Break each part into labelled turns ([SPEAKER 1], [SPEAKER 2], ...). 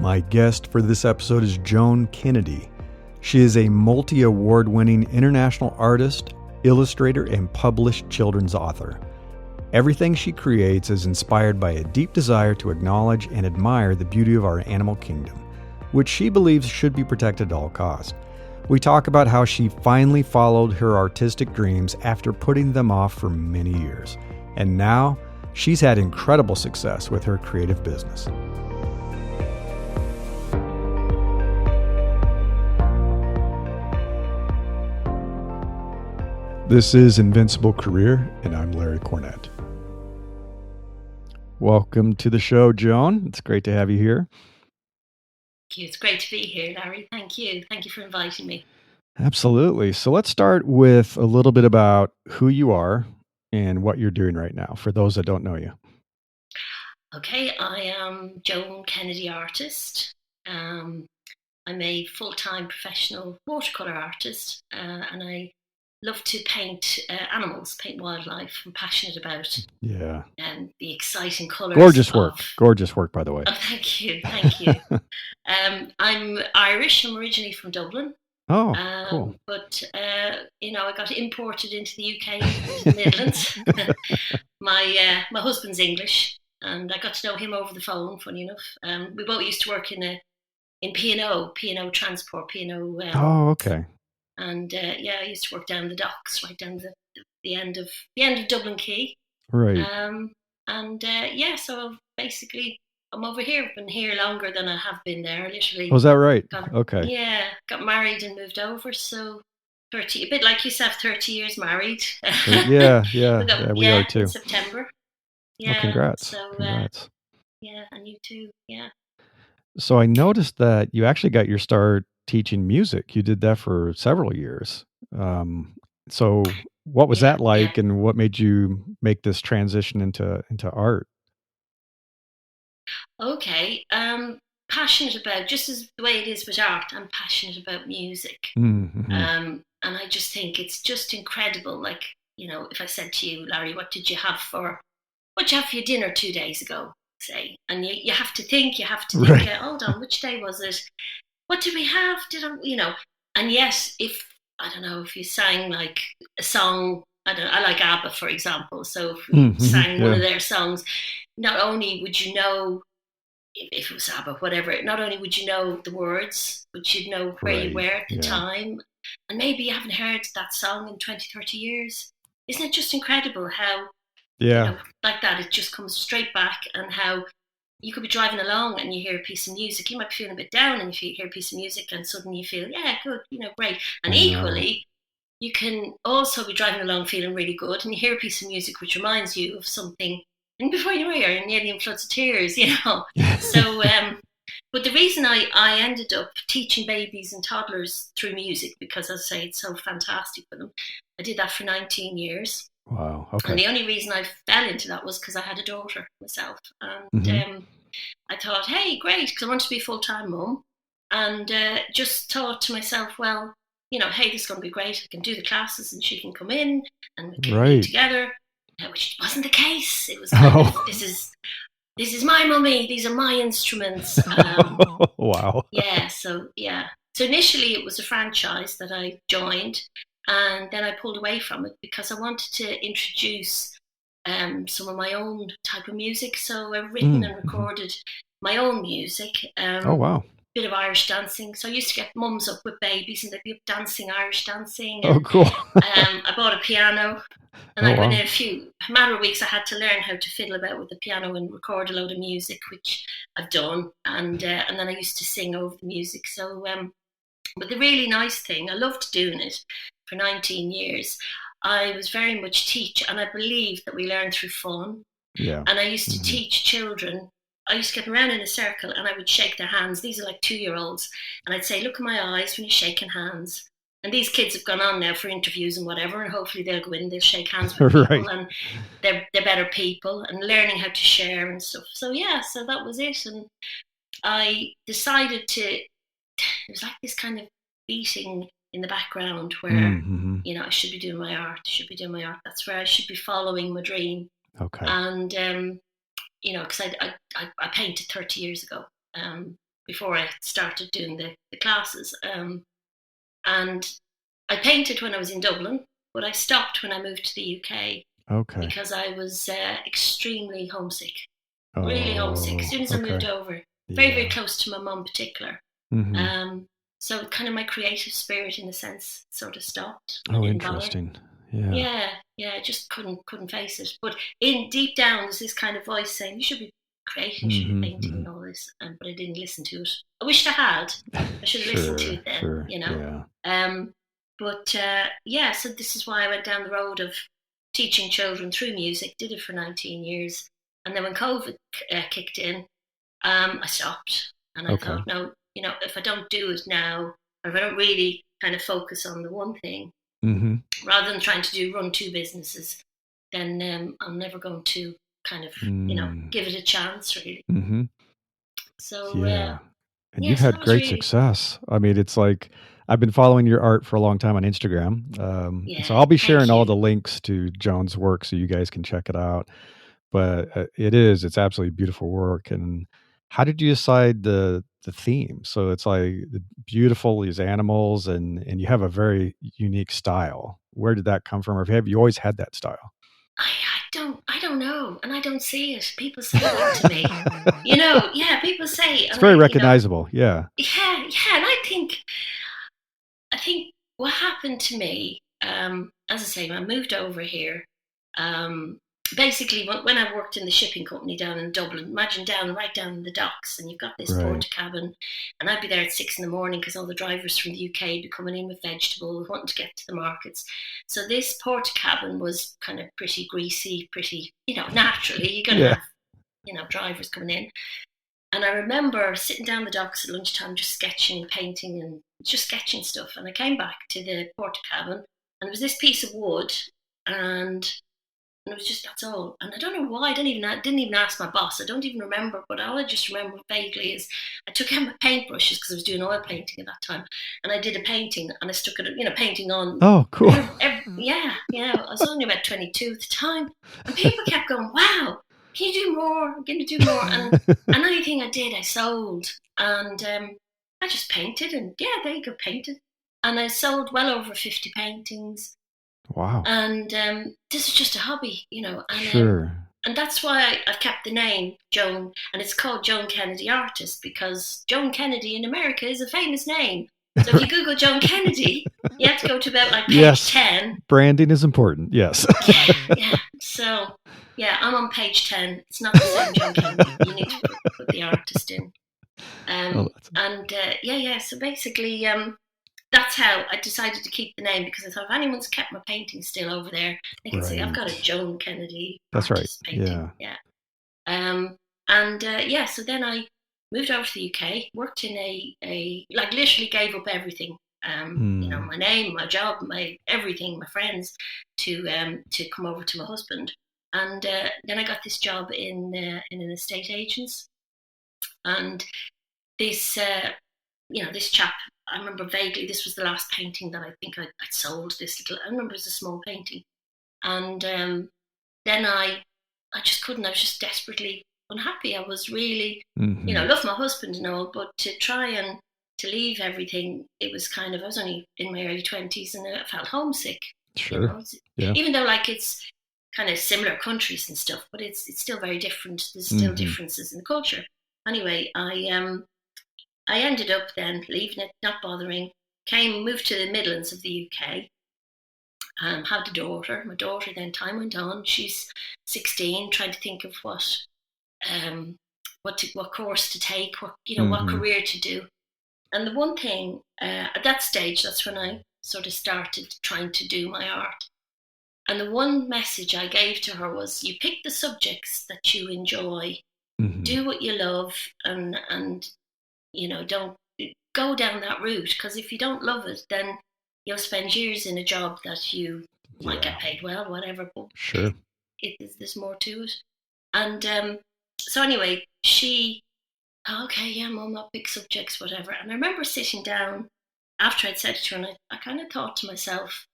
[SPEAKER 1] My guest for this episode is Joan Kennedy. She is a multi-award-winning international artist, illustrator, and published children's author. Everything she creates is inspired by a deep desire to acknowledge and admire the beauty of our animal kingdom, which she believes should be protected at all costs. We talk about how she finally followed her artistic dreams after putting them off for many years. And now, she's had incredible success with her creative business. This is Invincible Career, and I'm Larry Cornett. Welcome to the show, Joan. It's great to have you here.
[SPEAKER 2] Thank you. It's great to be here, Larry. Thank you. Thank you for inviting me.
[SPEAKER 1] Absolutely. So let's start with a little bit about who you are and what you're doing right now, for those that don't know you.
[SPEAKER 2] Okay, I am Joan Kennedy artist. I'm a full-time professional watercolour artist, and I love to paint animals, paint wildlife. I'm passionate about the exciting colours.
[SPEAKER 1] Gorgeous work, by the way.
[SPEAKER 2] Oh, thank you. I'm Irish. I'm originally from Dublin.
[SPEAKER 1] Oh, cool.
[SPEAKER 2] But, I got imported into the UK, into the Midlands. My husband's English, and I got to know him over the phone, funny enough. We both used to work in P&O Transport, P&O.
[SPEAKER 1] Oh, okay.
[SPEAKER 2] And I used to work down the docks, right down the end of Dublin Quay.
[SPEAKER 1] Right.
[SPEAKER 2] So basically I'm over here. I've been here longer than I have been there, literally.
[SPEAKER 1] Oh, is that right? Okay.
[SPEAKER 2] Yeah, got married and moved over, so 30, a bit like yourself, 30 years married.
[SPEAKER 1] Yeah, we are too.
[SPEAKER 2] In September. Yeah.
[SPEAKER 1] Well, congrats.
[SPEAKER 2] So,
[SPEAKER 1] congrats.
[SPEAKER 2] And you too, yeah.
[SPEAKER 1] So I noticed that you actually got your start teaching music. You did that for several years. So what was that like, and what made you make this transition into art?
[SPEAKER 2] Okay. Passionate about, just as the way it is with art, I'm passionate about music.
[SPEAKER 1] Mm-hmm.
[SPEAKER 2] And I just think it's just incredible. Like, if I said to you, Larry, what did you have for your dinner 2 days ago, say? And you have to think,
[SPEAKER 1] Right.
[SPEAKER 2] Hold on, which day was it? What did we have? And yes, if you sang like a song, I like ABBA, for example. So if we sang one of their songs, not only would you know, if it was ABBA, whatever, not only would you know the words, but you'd know where you were at the time. And maybe you haven't heard that song in 20, 30 years. Isn't it just incredible how, like that, it just comes straight back, and how you could be driving along and you hear a piece of music. You might be feeling a bit down, and if you hear a piece of music and suddenly you feel, good, great. And equally, you can also be driving along feeling really good, and you hear a piece of music which reminds you of something, and before you know it, you're nearly in floods of tears, So, but the reason I ended up teaching babies and toddlers through music, because as I say, it's so fantastic for them. I did that for 19 years.
[SPEAKER 1] Wow. Okay.
[SPEAKER 2] And the only reason I fell into that was because I had a daughter myself. And I thought, hey, great, because I wanted to be a full-time mum. And just thought to myself, well, hey, this is going to be great. I can do the classes and she can come in and we can be together. Which wasn't the case. It was kind of, this is my mummy. These are my instruments.
[SPEAKER 1] Wow.
[SPEAKER 2] So initially it was a franchise that I joined. And then I pulled away from it because I wanted to introduce some of my own type of music. So I've written and recorded my own music.
[SPEAKER 1] Oh, wow.
[SPEAKER 2] Bit of Irish dancing. So I used to get mums up with babies and they'd be up dancing, Irish dancing.
[SPEAKER 1] And, cool.
[SPEAKER 2] I bought a piano. And within a matter of weeks, I had to learn how to fiddle about with the piano and record a load of music, which I've done. And then I used to sing over the music. So, but the really nice thing, I loved doing it. For 19 years, I was very much teach, and I believe that we learn through fun.
[SPEAKER 1] Yeah.
[SPEAKER 2] And I used to teach children. I used to get them around in a circle, and I would shake their hands. These are like 2-year-olds, and I'd say, "Look at my eyes when you're shaking hands." And these kids have gone on now for interviews and whatever, and hopefully they'll go in, they'll shake hands with people, and they're better people, and learning how to share and stuff. So so that was it, and I decided to. It was like this kind of beating in the background where, I should be doing my art. That's where I should be following my dream.
[SPEAKER 1] Okay.
[SPEAKER 2] And, because I painted 30 years ago. before I started doing the classes. And I painted when I was in Dublin, but I stopped when I moved to the UK.
[SPEAKER 1] Okay.
[SPEAKER 2] Because I was extremely homesick. Really homesick. As soon as I moved over, very, very close to my mum in particular.
[SPEAKER 1] Mm-hmm.
[SPEAKER 2] So kind of my creative spirit, in a sense, sort of stopped.
[SPEAKER 1] Oh, interesting.
[SPEAKER 2] Yeah, I just couldn't face it. But in deep down, there's this kind of voice saying, "You should be creating, you should be painting, and all this." But I didn't listen to it. I wished I had. I should have listened to it then. You know.
[SPEAKER 1] Yeah.
[SPEAKER 2] But so this is why I went down the road of teaching children through music. Did it for 19 years, and then when COVID kicked in, I stopped, and I thought, no, you know, if I don't do it now, or if I don't really kind of focus on the one thing, rather than trying to run two businesses, then I'm never going to kind of, you know, give it a chance, really.
[SPEAKER 1] Mm-hmm.
[SPEAKER 2] So,
[SPEAKER 1] and you've had great success. I mean, it's like, I've been following your art for a long time on Instagram. So I'll be sharing all the links to Joan's work so you guys can check it out. But it's absolutely beautiful work. And how did you decide the theme? So it's like beautiful, these animals, and you have a very unique style. Where did that come from? Or have you always had that style?
[SPEAKER 2] I don't know, and I don't see it. People say that to me, you know. Yeah, people say
[SPEAKER 1] it's very recognizable.
[SPEAKER 2] You know, yeah, and I think what happened to me, as I say, when I moved over here, basically when I worked in the shipping company down in Dublin, imagine right down in the docks, and you've got this port cabin, and I'd be there at 6 a.m. because all the drivers from the UK would be coming in with vegetables, wanting to get to the markets. So this port cabin was kind of pretty greasy, pretty, you know, naturally you're going to have, you know, drivers coming in. And I remember sitting down the docks at lunchtime, just sketching, painting, and just sketching stuff. And I came back to the port cabin, and there was this piece of wood, and it was just, that's all. And I don't know why. I didn't even ask my boss. I don't even remember. But all I just remember vaguely is I took out my paintbrushes because I was doing oil painting at that time, and I did a painting, and I stuck it, you know, painting on.
[SPEAKER 1] Oh, cool.
[SPEAKER 2] I was only about 22 at the time, and people kept going, "Wow, can you do more? I'm going to do more." And anything I did, I sold, and I just painted, and there you go, painted, and I sold well over 50 paintings.
[SPEAKER 1] Wow.
[SPEAKER 2] And this is just a hobby, you know. And,
[SPEAKER 1] sure.
[SPEAKER 2] And that's why I've kept the name Joan, and it's called Joan Kennedy Artist, because Joan Kennedy in America is a famous name. So if you Google Joan Kennedy, you have to go to about like page 10.
[SPEAKER 1] Branding is important, yes.
[SPEAKER 2] yeah. So, I'm on page 10. It's not the same Joan Kennedy. You need to put the artist in. So basically, that's how I decided to keep the name, because I thought if anyone's kept my painting still over there, they can say I've got a Joan Kennedy artist painting. So then I moved over to the UK, worked in a literally gave up everything. You know, my name, my job, my everything, my friends, to come over to my husband. And then I got this job in an estate agent's, and this this chap, I remember vaguely, this was the last painting that I think I'd sold. I remember it was a small painting. And then I just couldn't, I was just desperately unhappy. I was really, you know, I love my husband and all, but to try and to leave everything, it was kind of, I was only in my early 20s and I felt homesick.
[SPEAKER 1] Sure.
[SPEAKER 2] You know? Even though like it's kind of similar countries and stuff, but it's still very different. There's still differences in the culture. Anyway, I ended up then leaving it, not bothering, moved to the Midlands of the UK, had a daughter. My daughter, then time went on, she's 16, trying to think of what course to take, what career to do. And the one thing, at that stage, that's when I sort of started trying to do my art. And the one message I gave to her was, you pick the subjects that you enjoy, do what you love, and you know, don't go down that route, because if you don't love it, then you'll spend years in a job that you might get paid well, whatever, but
[SPEAKER 1] sure,
[SPEAKER 2] there's more to it. And so anyway, Mum, I'll pick subjects, whatever. And I remember sitting down after I'd said it to her, and I kind of thought to myself,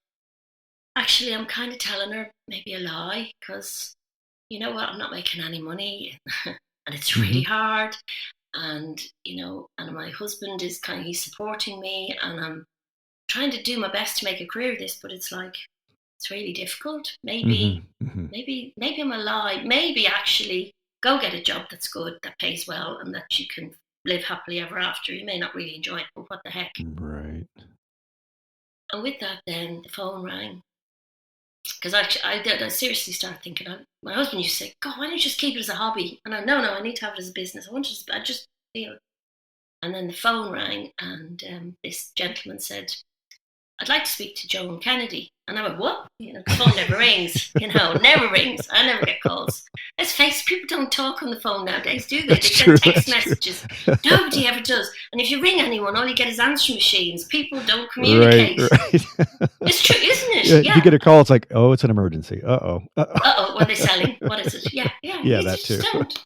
[SPEAKER 2] actually, I'm kind of telling her maybe a lie, because you know what, I'm not making any money, and it's really hard. and and my husband is he's supporting me, and I'm trying to do my best to make a career of this, but it's like, it's really difficult. Maybe I'm a lie. Maybe actually go get a job that's good, that pays well, and that you can live happily ever after. You may not really enjoy it, but what the heck?
[SPEAKER 1] Right.
[SPEAKER 2] And with that, then the phone rang. Because I seriously started thinking, my husband used to say, God, why don't you just keep it as a hobby? And no, I need to have it as a business. I just feel. And then the phone rang, and this gentleman said, I'd like to speak to Joan Kennedy. And I went, what? The phone never rings. Never rings. I never get calls. Let's face it, people don't talk on the phone nowadays, do they? They send text messages. Nobody ever does. And if you ring anyone, all you get is answering machines. People don't communicate.
[SPEAKER 1] Right.
[SPEAKER 2] It's true, isn't it?
[SPEAKER 1] Yeah. You get a call, it's like, oh, it's an emergency. Uh-oh.
[SPEAKER 2] What are they selling? What is it? Yeah.
[SPEAKER 1] Yeah, that too.
[SPEAKER 2] Don't,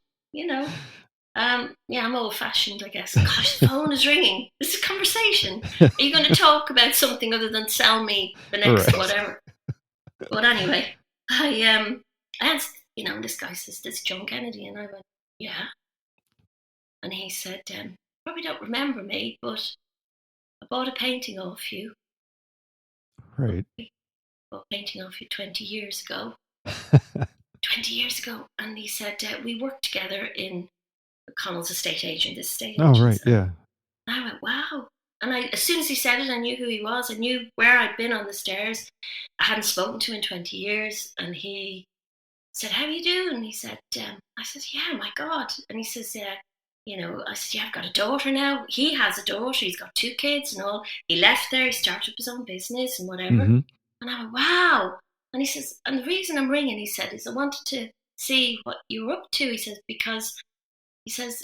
[SPEAKER 2] I'm old-fashioned, I guess. Gosh, the phone is ringing. This is a conversation. Are you going to talk about something other than sell me the next whatever? But anyway, I asked, this guy says, this is Joan Kennedy. And I went, yeah. And he said, probably don't remember me, but I bought a painting off you.
[SPEAKER 1] Right.
[SPEAKER 2] I bought a painting off you 20 years ago. 20 years ago. And he said, we worked together in Connell's estate agent, this estate agent.
[SPEAKER 1] Oh, right, yeah.
[SPEAKER 2] And I went, wow. And as soon as he said it, I knew who he was. I knew where I'd been on the stairs. I hadn't spoken to him in 20 years. And he said, how are you doing? And he said, I said, yeah, my God. And he says, I said, yeah, I've got a daughter now. He has a daughter. He's got 2 kids and all. He left there. He started up his own business and whatever.
[SPEAKER 1] Mm-hmm.
[SPEAKER 2] And I went, wow. And he says, and the reason I'm ringing, he said, is I wanted to see what you were up to. He says, because he says,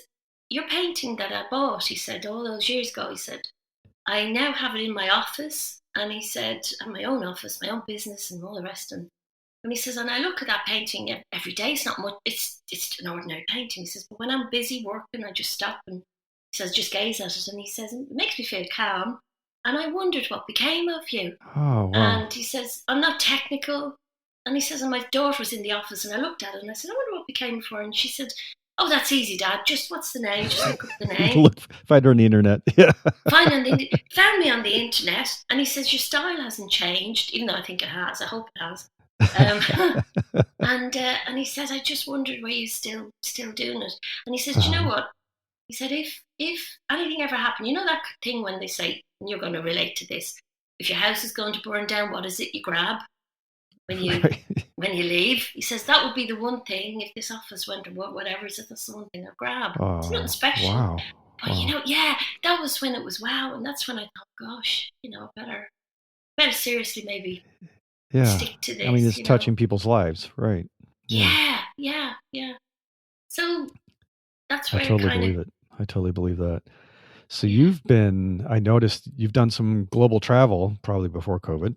[SPEAKER 2] your painting that I bought, he said, all those years ago, he said, I now have it in my office. And he said, in my own office, my own business and all the rest. And he says, and I look at that painting every day. It's not much, it's an ordinary painting. He says, but when I'm busy working, I just stop and he says, just gaze at it. And he says, it makes me feel calm. And I wondered what became of you.
[SPEAKER 1] Oh, wow.
[SPEAKER 2] And he says, I'm not technical. And he says, and my daughter was in the office and I looked at it and I said, I wonder what became of her. And she said, oh, that's easy, Dad. Just what's the name? Just look up the name.
[SPEAKER 1] Find her on the internet. Yeah.
[SPEAKER 2] Found me on the internet. And he says, your style hasn't changed, even though I think it has. I hope it has. And he says, I just wondered were you still doing it. And he says, do you know what? He said, if anything ever happened, you know that thing when they say, and you're going to relate to this, if your house is going to burn down, what is it you grab when you leave? He says, that would be the one thing. If this office went or whatever, is it that's the one thing I grab. It's nothing special.
[SPEAKER 1] Wow.
[SPEAKER 2] But that was when it was wow. And that's when I thought, gosh, better seriously maybe stick to this.
[SPEAKER 1] I mean, it's touching people's lives, right?
[SPEAKER 2] Yeah. So that's where
[SPEAKER 1] I totally believe that. So I noticed you've done some global travel, probably before COVID.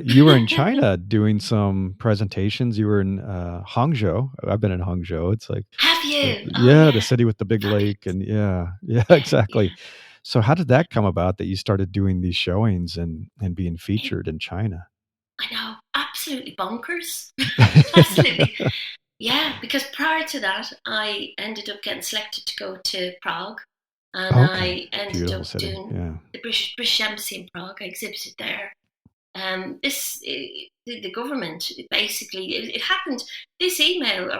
[SPEAKER 1] You were in China doing some presentations. You were in Hangzhou. I've been in Hangzhou. It's like,
[SPEAKER 2] have you?
[SPEAKER 1] The city with the big lake. And exactly. Yeah. So how did that come about that you started doing these showings and being featured in China?
[SPEAKER 2] I know. Absolutely bonkers. Absolutely. Yeah, because prior to that, I ended up getting selected to go to Prague. And I ended up doing the British Embassy in Prague. I exhibited there. The government, basically, it happened. This email,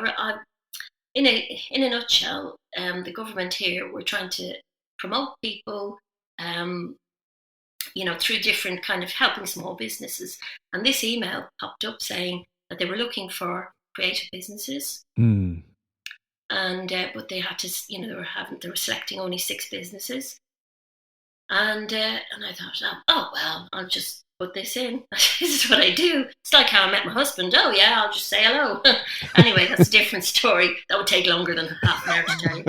[SPEAKER 2] in a nutshell, the government here were trying to promote people, through different kind of helping small businesses. And this email popped up saying that they were looking for creative businesses.
[SPEAKER 1] Mm.
[SPEAKER 2] And but they had to, they were selecting only 6 businesses, and I thought, oh well, I'll just put this in. This is what I do. It's like how I met my husband. Oh yeah, I'll just say hello. Anyway, that's a different story. That would take longer than half an hour to tell you.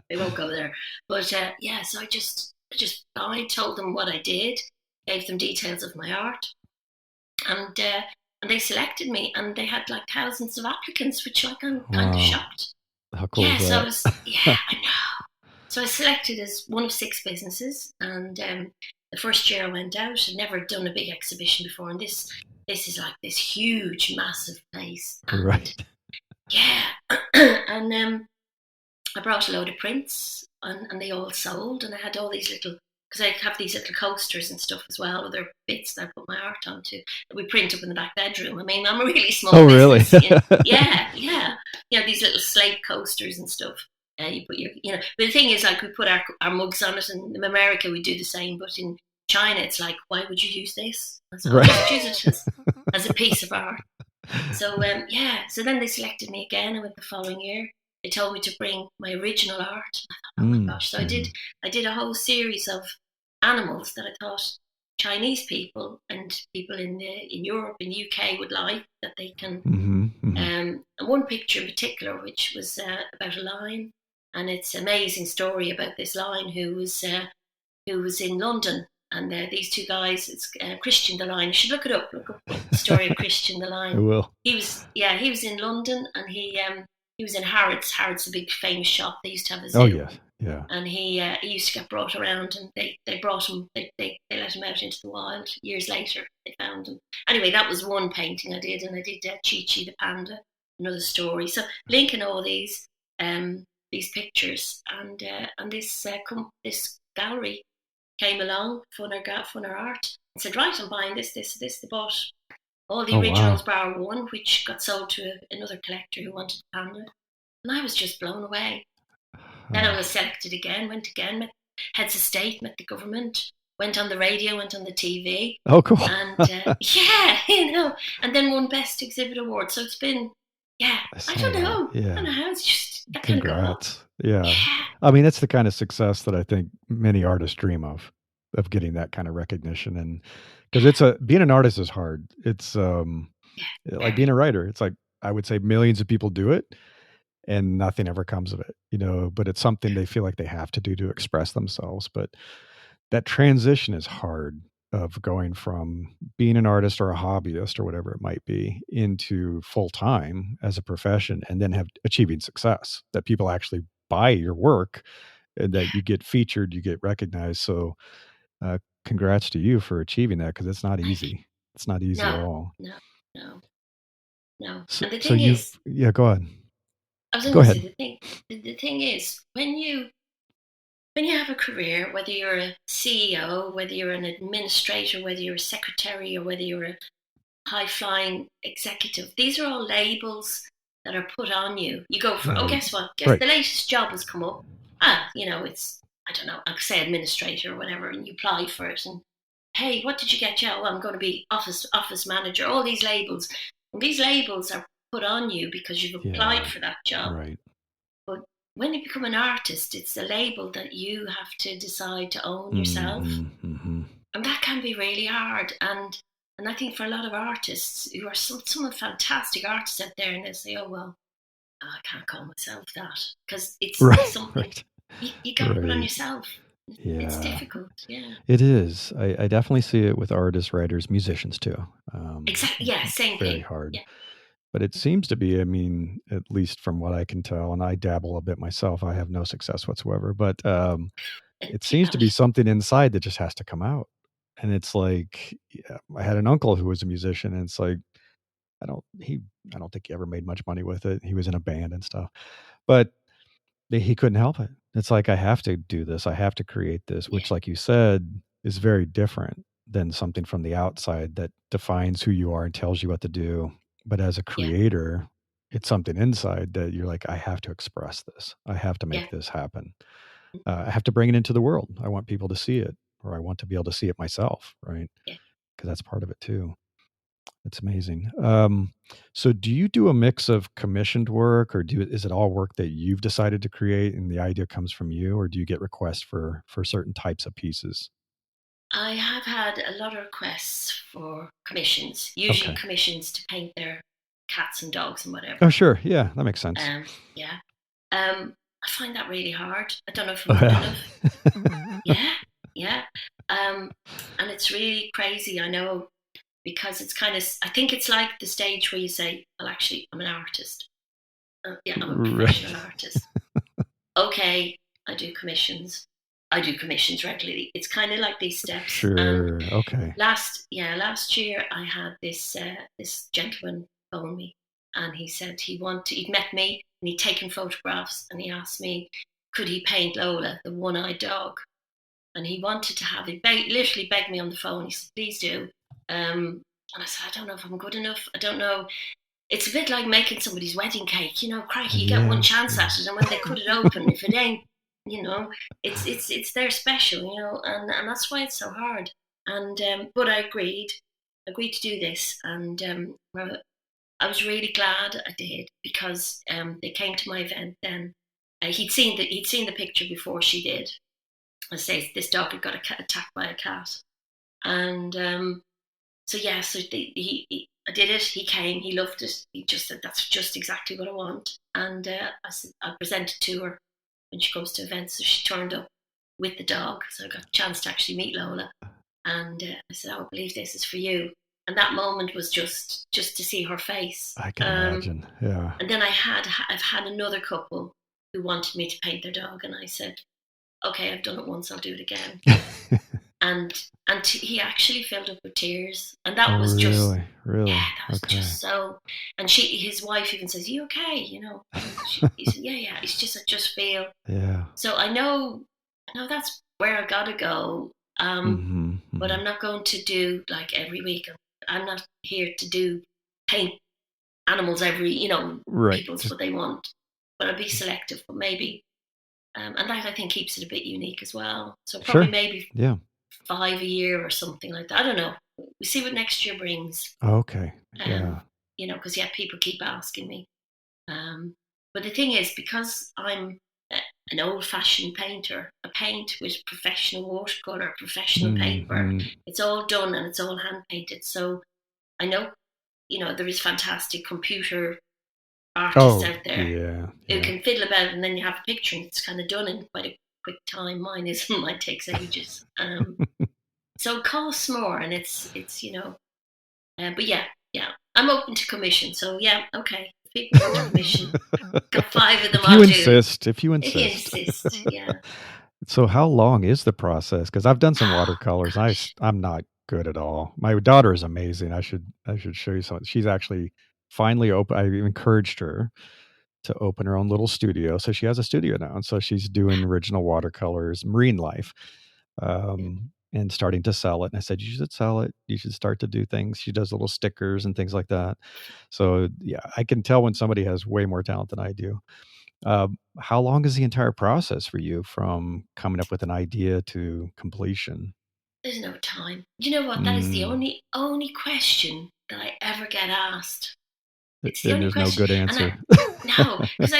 [SPEAKER 2] We won't go there. But so I told them what I did, gave them details of my art, and they selected me, and they had like thousands of applicants, which I'm kind of shocked.
[SPEAKER 1] How cool is that?
[SPEAKER 2] So I know. So I was selected as one of 6 businesses, and the first year I went out, I'd never done a big exhibition before, and this is like this huge, massive place. And,
[SPEAKER 1] right.
[SPEAKER 2] yeah. And I brought a load of prints, and they all sold. And I had all these little, because I have these little coasters and stuff as well, other bits that I put my art onto that we print up in the back bedroom. I mean, I'm a really small business.
[SPEAKER 1] Really?
[SPEAKER 2] Yeah. These little slate coasters and stuff. You put but the thing is, like, we put our mugs on it, and in America we do the same, but in China it's like, why would you use this? So
[SPEAKER 1] Right.
[SPEAKER 2] just use it as a piece of art. So so then they selected me again. I went the following year. They told me to bring my original art. I thought, oh my gosh! So I did a whole series of animals that I thought Chinese people and people in Europe and UK would like, that they can. And one picture in particular, which was about a lion, and it's an amazing story about this lion who was in London. And these two guys, it's Christian the Lion. You should look it up. Look up the story of Christian the Lion.
[SPEAKER 1] I will.
[SPEAKER 2] He was in London, and he was in Harrods. Harrods, a big famous shop. They used to have a zoo.
[SPEAKER 1] Oh yeah.
[SPEAKER 2] And he used to get brought around, and they brought him. They let him out into the wild. Years later, they found him. Anyway, that was one painting I did, and I did Chi-Chi the panda, another story. So linking all these pictures, and this gallery came along, Funner Art, and said, right, I'm buying this. They bought all the originals bar one, which got sold to another collector who wanted the panda. And I was just blown away. Then I was selected again, went again, met heads of state, met the government, went on the radio, went on the TV.
[SPEAKER 1] Oh, cool.
[SPEAKER 2] And and then won Best Exhibit Award. So it's been, I don't know.
[SPEAKER 1] Yeah.
[SPEAKER 2] I don't know how it's just that
[SPEAKER 1] Congrats.
[SPEAKER 2] kind of
[SPEAKER 1] Yeah. I mean, that's the kind of success that I think many artists dream of getting that kind of recognition. And because being an artist is hard. It's like being a writer. It's like, I would say millions of people do it and nothing ever comes of it, but it's something they feel like they have to do to express themselves. But that transition is hard, of going from being an artist or a hobbyist or whatever it might be into full time as a profession, and then achieving success that people actually buy your work and that you get featured, you get recognized. So congrats to you for achieving that, because it's not easy. It's not easy at all.
[SPEAKER 2] No.
[SPEAKER 1] So,
[SPEAKER 2] and the thing is,
[SPEAKER 1] go ahead.
[SPEAKER 2] I was going to say, the thing is, when you have a career, whether you're a CEO, whether you're an administrator, whether you're a secretary, or whether you're a high-flying executive, these are all labels that are put on you. You go for, guess what? The latest job has come up. It's, I don't know, I'll say administrator or whatever, and you apply for it. And, hey, what did you get? Yeah, well, I'm going to be office manager. All these labels. And these labels are put on you because you've applied for that job.
[SPEAKER 1] Right.
[SPEAKER 2] But when you become an artist, it's a label that you have to decide to own yourself. And that can be really hard. And I think for a lot of artists who are some fantastic artists out there, and they say, oh, well, I can't call myself that. Because it's something you got to put on yourself.
[SPEAKER 1] Yeah.
[SPEAKER 2] It's difficult,
[SPEAKER 1] It is. I definitely see it with artists, writers, musicians too.
[SPEAKER 2] Exactly, same thing.
[SPEAKER 1] Very hard. But it seems to be, I mean, at least from what I can tell, and I dabble a bit myself, I have no success whatsoever, but it seems to be something inside that just has to come out. And it's like, I had an uncle who was a musician, and it's like, I don't think he ever made much money with it. He was in a band and stuff, but he couldn't help it. It's like, I have to do this. I have to create this, which, like you said, is very different than something from the outside that defines who you are and tells you what to do. But as a creator, it's something inside that you're like, I have to express this. I have to make this happen. I have to bring it into the world. I want people to see it, or I want to be able to see it myself, right? Because that's part of it too. It's amazing. So do you do a mix of commissioned work, or is it all work that you've decided to create and the idea comes from you, or do you get requests for certain types of pieces?
[SPEAKER 2] I have had a lot of requests for commissions, usually commissions to paint their cats and dogs and whatever.
[SPEAKER 1] Oh, sure. Yeah, that makes sense.
[SPEAKER 2] I find that really hard. I don't know if I'm kind of, and it's really crazy, I know, because it's kind of, I think it's like the stage where you say, well, actually, I'm an artist. I'm a professional artist. Okay, I do commissions regularly. It's kind of like these steps.
[SPEAKER 1] Sure. Okay.
[SPEAKER 2] Last year I had this gentleman phone me, and he said he'd met me and he'd taken photographs, and he asked me, could he paint Lola, the one-eyed dog? And he wanted to have it. Literally begged me on the phone. He said, please do. And I said, I don't know if I'm good enough. I don't know. It's a bit like making somebody's wedding cake. Crikey, you get one chance at it, and when they cut it open, if it ain't, it's their special, and that's why it's so hard. And but I agreed to do this, and I was really glad I did, because they came to my event then. He'd seen the picture before she did. I say this dog had got attacked by a cat, and I did it. He came. He loved it. He just said, "That's just exactly what I want." And I presented to her when she comes to events. So she turned up with the dog, so I got a chance to actually meet Lola. And I said, "Oh, I believe this is for you." And that moment was just to see her face.
[SPEAKER 1] I can imagine. Yeah.
[SPEAKER 2] And then I've had another couple who wanted me to paint their dog, and I said, "Okay, I've done it once. I'll do it again." and he actually filled up with tears, and that was just
[SPEAKER 1] really,
[SPEAKER 2] that was just so. And his wife even says, "You okay?" He said, "Yeah." It's just I just feel.
[SPEAKER 1] Yeah.
[SPEAKER 2] So I know that's where I gotta go. But I'm not going to do like every week. I'm not here to paint animals every,
[SPEAKER 1] right.
[SPEAKER 2] People's what they want. But I'll be selective, but maybe, and that I think keeps it a bit unique as well. So probably maybe 5 a year or something like that. I don't know. We see what next year brings.
[SPEAKER 1] Okay. Yeah.
[SPEAKER 2] Because people keep asking me. But the thing is, because I'm an old-fashioned painter, I paint with professional watercolour, professional paper. It's all done and it's all hand-painted. So I know, there is fantastic computer artists out there who can fiddle about it, and then you have a picture and it's kind of done in quite a quick time. Mine isn't. Mine takes ages. So it costs more, and it's but yeah, I'm open to commission. So yeah, okay. People want to commission. Got 5 of them.
[SPEAKER 1] If you insist,
[SPEAKER 2] yeah.
[SPEAKER 1] So how long is the process? Because I've done some watercolors. I'm not good at all. My daughter is amazing. I should show you something. She's actually finally open. I encouraged her to open her own little studio. So she has a studio now, and so she's doing original watercolors, marine life, and starting to sell it. And I said, you should sell it. You should start to do things. She does little stickers and things like that. So yeah, I can tell when somebody has way more talent than I do. How long is the entire process for you from coming up with an idea to completion?
[SPEAKER 2] There's no time. You know what? That is the only question that I ever get asked. It's the only question.
[SPEAKER 1] No good answer.
[SPEAKER 2] No, because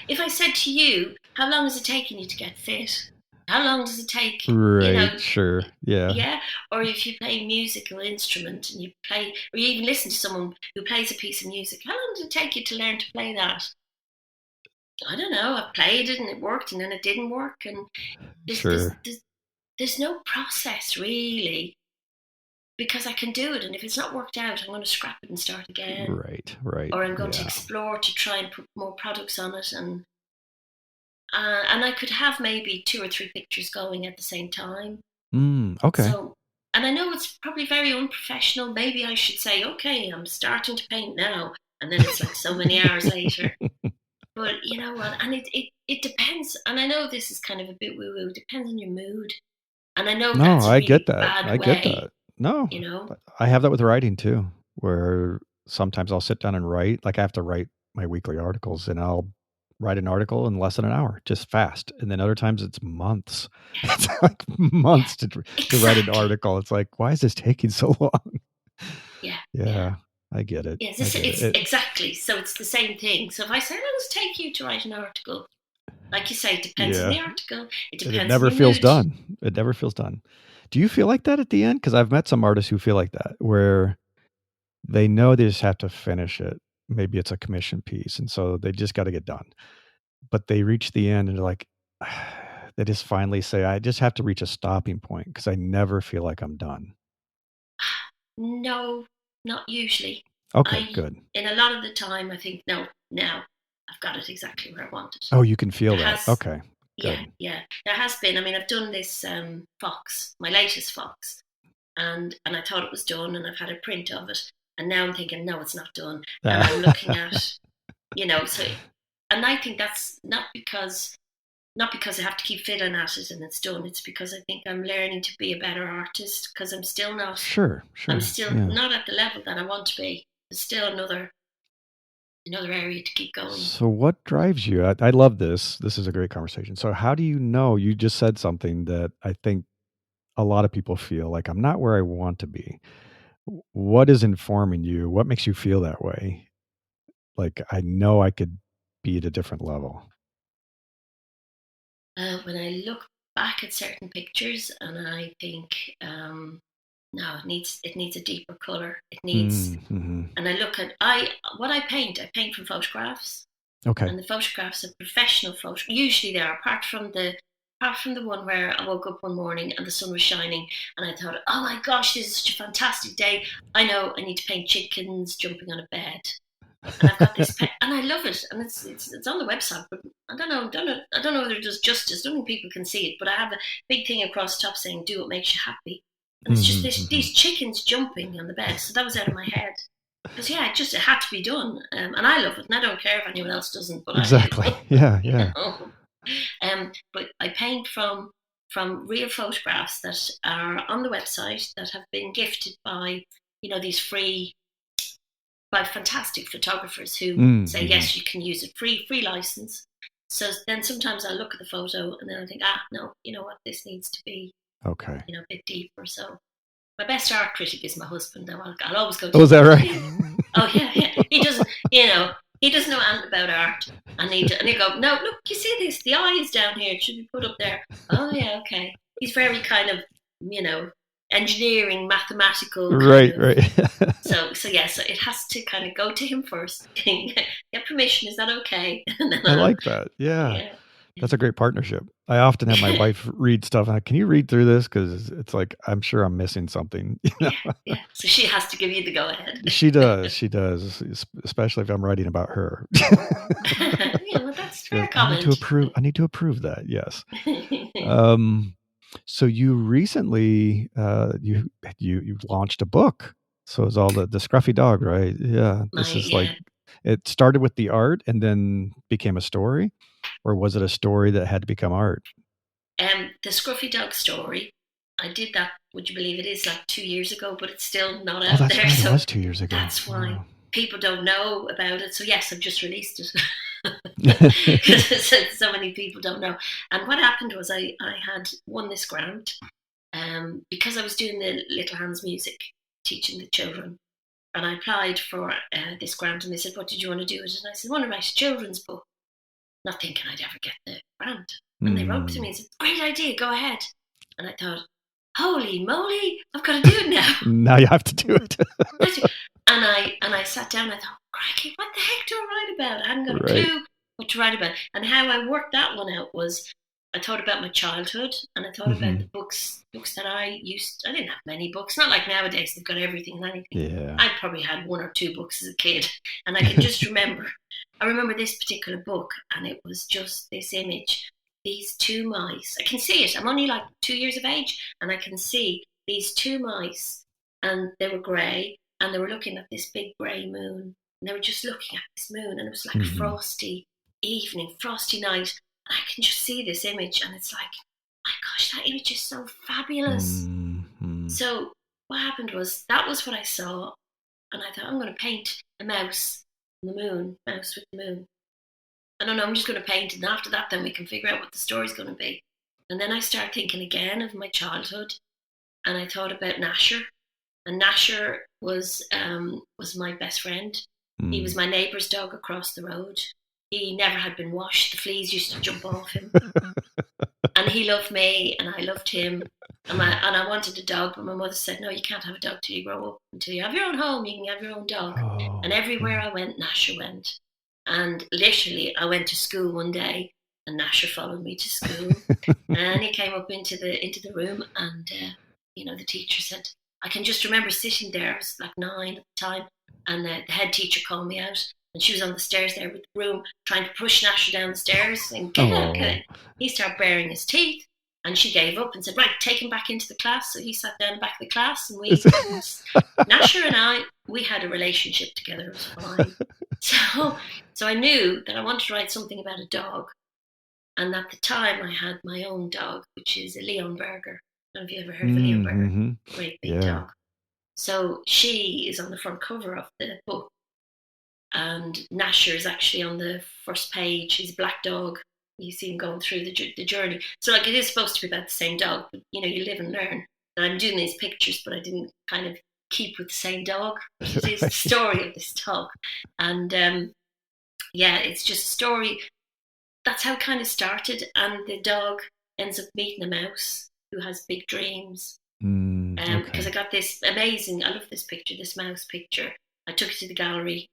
[SPEAKER 2] if I said to you, how long is it taking you to get fit? How long does it take?
[SPEAKER 1] Right, sure, yeah.
[SPEAKER 2] Yeah, or if you play a musical instrument and you play, or you even listen to someone who plays a piece of music, how long does it take you to learn to play that? I don't know. I played it and it worked, and then it didn't work, and there's no process really, because I can do it, and if it's not worked out, I'm going to scrap it and start again.
[SPEAKER 1] Right.
[SPEAKER 2] Or I'm going to explore to try and put more products on it, and I could have maybe 2 or 3 pictures going at the same time.
[SPEAKER 1] Okay.
[SPEAKER 2] So, and I know it's probably very unprofessional. Maybe I should say, okay, I'm starting to paint now, and then it's like so many hours later. But you know what? And it depends. And I know this is kind of a bit woo-woo. It depends on your mood. And I know that's
[SPEAKER 1] I
[SPEAKER 2] really
[SPEAKER 1] get that.
[SPEAKER 2] bad
[SPEAKER 1] Get that. No, I have that with writing too, where sometimes I'll sit down and write. Like I have to write my weekly articles, and I'll write an article in less than an hour, just fast. And then other times it's months. It's like months to write an article. It's like, why is this taking so long? Yeah. I get it.
[SPEAKER 2] Yes, it's exactly. So it's the same thing. So if I say, let's take you to write an article, like you say, it depends on the article. It depends.
[SPEAKER 1] It never feels done. It never feels done. Do you feel like that at the end? Because I've met some artists who feel like that, where they know they just have to finish it. Maybe it's a commission piece, and so they just got to get done. But they reach the end and they're like, they just finally say, I just have to reach a stopping point because I never feel like I'm done.
[SPEAKER 2] No, not usually.
[SPEAKER 1] Okay, good.
[SPEAKER 2] In a lot of the time, I think, no, now I've got it exactly where I want it.
[SPEAKER 1] Oh, you can feel that. Okay. Good.
[SPEAKER 2] Yeah. There has been. I mean, I've done this fox, my latest fox, and I thought it was done, and I've had a print of it, And now I'm thinking, no, it's not done. And I'm looking at, so, and I think that's not because I have to keep fiddling at it and it's done. It's because I think I'm learning to be a better artist, because I'm still not.
[SPEAKER 1] Sure.
[SPEAKER 2] I'm still not at the level that I want to be. There's still another area to keep going.
[SPEAKER 1] So what drives you? I love this. This is a great conversation. So how do you know? You just said something that I think a lot of people feel like, I'm not where I want to be. What is informing you? What makes you feel that way? Like, I know I could be at a different level.
[SPEAKER 2] When I look back at certain pictures and I think, no, it needs a deeper color. It needs, and I look at what I paint from photographs.
[SPEAKER 1] Okay.
[SPEAKER 2] And the photographs are professional photographs. Usually they are, apart from the one where I woke up one morning and the sun was shining and I thought, oh my gosh, this is such a fantastic day. I know I need to paint chickens jumping on a bed. And I've got this and I love it, and it's on the website, but I don't know whether it does justice. I don't think people can see it, but I have a big thing across the top saying, do what makes you happy. And it's just these chickens jumping on the bed. So that was out of my head. Because it had to be done, and I love it, and I don't care if anyone else doesn't. But
[SPEAKER 1] exactly, yeah.
[SPEAKER 2] But I paint from real photographs that are on the website that have been gifted by these by fantastic photographers who say yes, you can use it, free license. So then sometimes I look at the photo and then I think, no, you know what, this needs to be
[SPEAKER 1] okay,
[SPEAKER 2] a bit deeper. So my best art critic is my husband. Though I'll always go to
[SPEAKER 1] him. Is that right?
[SPEAKER 2] Oh yeah. He doesn't, he doesn't know anything about art. And he go, no, look, you see this? The eye is down here. It should be put up there. Oh yeah, okay. He's very kind of, engineering, mathematical.
[SPEAKER 1] Right.
[SPEAKER 2] So it has to kind of go to him first. Get permission. Is that okay?
[SPEAKER 1] I like that. Yeah. That's a great partnership. I often have my wife read stuff. Can you read through this? Because it's like, I'm sure I'm missing something.
[SPEAKER 2] Yeah. So she has to give you the go ahead.
[SPEAKER 1] She does, especially if I'm writing about her.
[SPEAKER 2] Well, that's fair comment.
[SPEAKER 1] I need to approve that. Yes. So you recently you launched a book. So it's all the Scruffy Dog, right? Yeah. It started with the art and then became a story. Or was it a story that had to become art?
[SPEAKER 2] The Scruffy Dog story, I did that, would you believe it is, like 2 years ago, but it's still not out there.
[SPEAKER 1] Right, so it was 2 years ago.
[SPEAKER 2] That's why people don't know about it. So yes, I've just released it. Because so many people don't know. And what happened was I had won this grant because I was doing the Little Hands music, teaching the children. And I applied for this grant and they said, what did you want to do? And I said, I want to write a children's book. Not thinking I'd ever get the grant. And they wrote to me and said, great idea, go ahead. And I thought, holy moly, I've got to do it now.
[SPEAKER 1] Now you have to do it.
[SPEAKER 2] and I sat down and I thought, crikey, what the heck do I write about? I hadn't got a clue what to write about. And how I worked that one out was I thought about my childhood and I thought about the books that I didn't have many books, not like nowadays they've got everything and anything.
[SPEAKER 1] Yeah.
[SPEAKER 2] I probably had 1 or 2 books as a kid, and I can just remember this particular book, and it was just this image, these 2 mice. I can see it. I'm only like 2 years of age, and I can see these 2 mice, and they were grey, and they were looking at this big grey moon, and they were just looking at this moon, and it was like a frosty evening, frosty night. I can just see this image and it's like, my gosh, that image is so fabulous. So what happened was, that was what I saw. And I thought, I'm going to paint a mouse on the moon, mouse with the moon. I don't know, I'm just going to paint it. And after that, then we can figure out what the story's going to be. And then I started thinking again of my childhood. And I thought about Nasher. And Nasher was my best friend. He was my neighbour's dog across the road. He never had been washed. The fleas used to jump off him. And he loved me and I loved him. And I wanted a dog, but my mother said, no, you can't have a dog till you grow up. Until you have your own home, you can have your own dog.
[SPEAKER 1] Oh.
[SPEAKER 2] And everywhere I went, Nasher went. And literally, I went to school one day and Nasher followed me to school. And he came up into the room and, the teacher said, I can just remember sitting there. I was like 9 at the time. And the head teacher called me out. And she was on the stairs there with the broom, trying to push Nasher down the stairs and get out. He started baring his teeth. And she gave up and said, right, take him back into the class. So he sat down back of the class, and Nasher and we had a relationship together. It was fine. So I knew that I wanted to write something about a dog. And at the time, I had my own dog, which is a Leonberger. I don't know if you ever heard of a Leonberger. Mm-hmm. Great big dog. So she is on the front cover of the book. And Nasher is actually on the first page. He's a black dog. You see him going through the journey. So like, it is supposed to be about the same dog, but you live and learn. And I'm doing these pictures, but I didn't kind of keep with the same dog. But it is the story of this dog. And it's just a story. That's how it kind of started. And the dog ends up meeting a mouse who has big dreams. Because I got this amazing, I love this picture, this mouse picture. I took it to the gallery,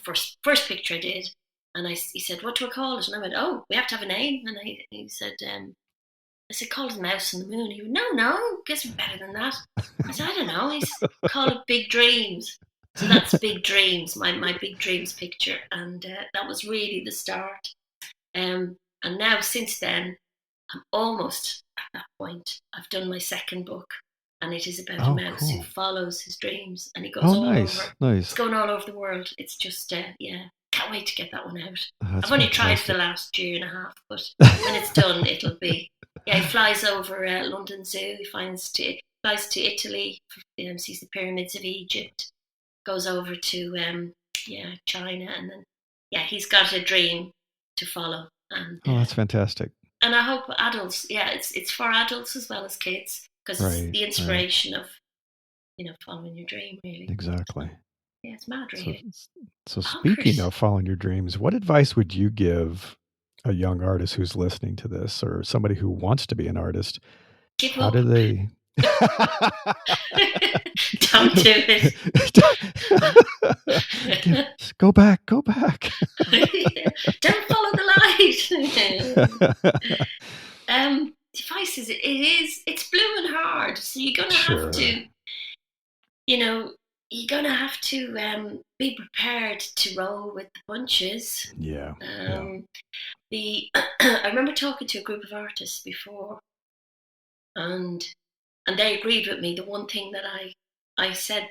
[SPEAKER 2] first picture I did. And he said, what do I call it? And I went, oh, we have to have a name. And he said, I said, call it Mouse on the Moon. He went, no, guess we're better than that. I said, I don't know. He said, call it Big Dreams. So that's Big Dreams, my Big Dreams picture. And that was really the start. And now, since then, I'm almost at that point. I've done my second book. And it is about a mouse who follows his dreams. And he goes all over. Nice. It's going all over the world. It's just, can't wait to get that one out. I've only tried for the last year and a half, but when it's done, it'll be. Yeah, he flies over London Zoo. He flies to Italy, sees the pyramids of Egypt, goes over to China, and then he's got a dream to follow. And,
[SPEAKER 1] that's fantastic.
[SPEAKER 2] And I hope adults, it's for adults as well as kids, because it's the inspiration of following your dream, really.
[SPEAKER 1] Exactly.
[SPEAKER 2] Yeah, it's mad, really.
[SPEAKER 1] So speaking of following your dreams, what advice would you give a young artist who's listening to this, or somebody who wants to be an artist?
[SPEAKER 2] How
[SPEAKER 1] do they?
[SPEAKER 2] Don't do it.
[SPEAKER 1] Go back.
[SPEAKER 2] Don't follow the light. Devices. It's blooming hard. So you're gonna have to, you're going to have to be prepared to roll with the punches.
[SPEAKER 1] Yeah.
[SPEAKER 2] I remember talking to a group of artists before, and they agreed with me. The one thing that I said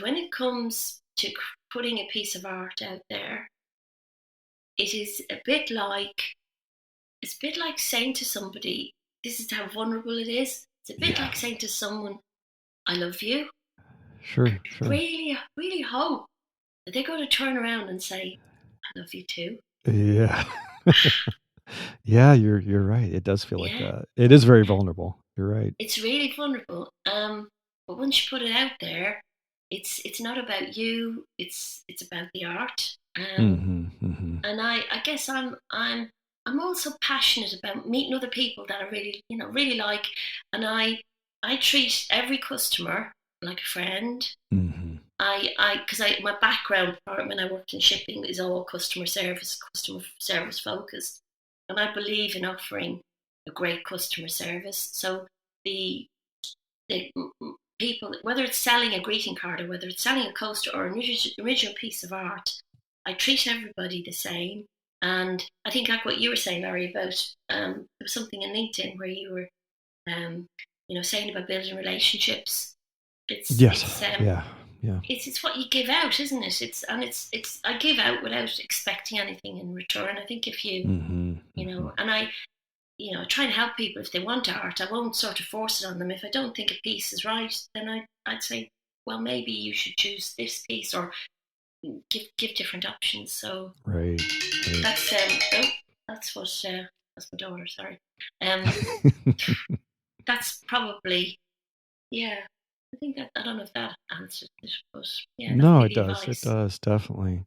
[SPEAKER 2] when it comes to putting a piece of art out there, it is a bit like saying to somebody, this is how vulnerable it is. It's a bit like saying to someone, I love you.
[SPEAKER 1] Sure.
[SPEAKER 2] Really, really hope that they're going to turn around and say, I love you too.
[SPEAKER 1] Yeah. Yeah, you're right. It does feel like that. It is very vulnerable. You're right.
[SPEAKER 2] It's really vulnerable. But once you put it out there, it's not about you. It's about the art. And I guess I'm also passionate about meeting other people that I really like, and I treat every customer like a friend. Because my background when I worked in shipping is all customer service focused, and I believe in offering a great customer service. So the people, whether it's selling a greeting card or whether it's selling a coaster or an original piece of art, I treat everybody the same. And I think like what you were saying, Larry, about there was something in LinkedIn where you were saying about building relationships. It's what you give out, isn't it? It's I give out without expecting anything in return. I think if you and I try to help people if they want art. I won't sort of force it on them. If I don't think a piece is right, then I'd say, well, maybe you should choose this piece, or give different options. So
[SPEAKER 1] right.
[SPEAKER 2] That's what that's my daughter. Sorry. That's probably I think that I don't know if that answers it, but
[SPEAKER 1] no, it does. Advice. It does definitely.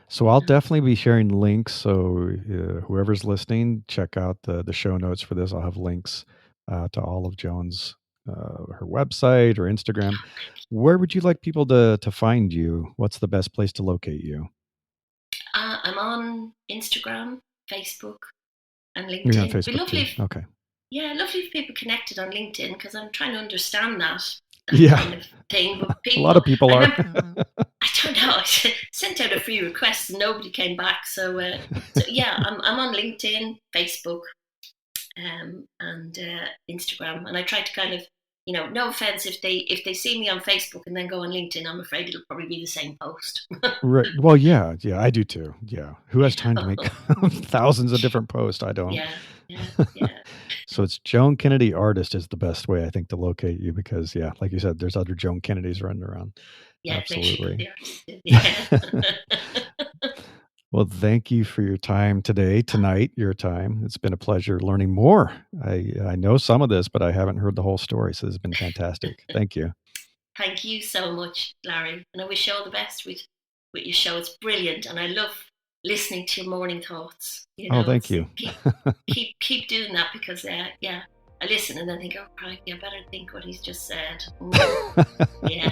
[SPEAKER 1] So I'll definitely be sharing links. So whoever's listening, check out the show notes for this. I'll have links to all of Joan's her website or Instagram. Where would you like people to find you? What's the best place to locate you?
[SPEAKER 2] I'm on Instagram, Facebook, and LinkedIn.
[SPEAKER 1] You're on Facebook too. Okay.
[SPEAKER 2] Yeah, lovely if people connected on LinkedIn, because I'm trying to understand that
[SPEAKER 1] kind
[SPEAKER 2] of thing. But people,
[SPEAKER 1] a lot of people are.
[SPEAKER 2] I don't know. I sent out a few requests and nobody came back. So, I'm on LinkedIn, Facebook, and Instagram. And I try to kind of, no offense if they see me on Facebook and then go on LinkedIn, I'm afraid it'll probably be the same post.
[SPEAKER 1] Right. Well, yeah, I do too. Yeah. Who has time to make thousands of different posts? I don't.
[SPEAKER 2] Yeah.
[SPEAKER 1] So it's Joan Kennedy Artist is the best way, I think, to locate you because, yeah, like you said, there's other Joan Kennedys running around.
[SPEAKER 2] Yeah,
[SPEAKER 1] absolutely.
[SPEAKER 2] Yeah.
[SPEAKER 1] Well, thank you for your time tonight, your time. It's been a pleasure learning more. I know some of this, but I haven't heard the whole story. So this has been fantastic. Thank you.
[SPEAKER 2] Thank you so much, Larry. And I wish you all the best with your show. It's brilliant. And I love listening to your morning thoughts.
[SPEAKER 1] Thank you.
[SPEAKER 2] Keep doing that because, I listen and then think, oh, crikey, I better think what he's just said. Yeah.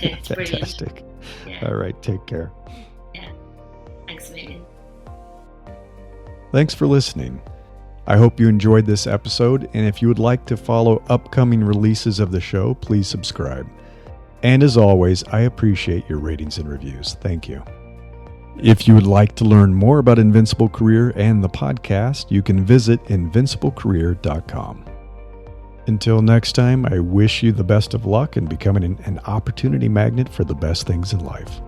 [SPEAKER 2] It's
[SPEAKER 1] fantastic.
[SPEAKER 2] Brilliant. Yeah.
[SPEAKER 1] All right. Take care.
[SPEAKER 2] Yeah. Thanks a million.
[SPEAKER 1] Thanks for listening. I hope you enjoyed this episode, and if you would like to follow upcoming releases of the show, please subscribe. And as always, I appreciate your ratings and reviews. Thank you. If you would like to learn more about Invincible Career and the podcast, you can visit invinciblecareer.com. Until next time, I wish you the best of luck in becoming an opportunity magnet for the best things in life.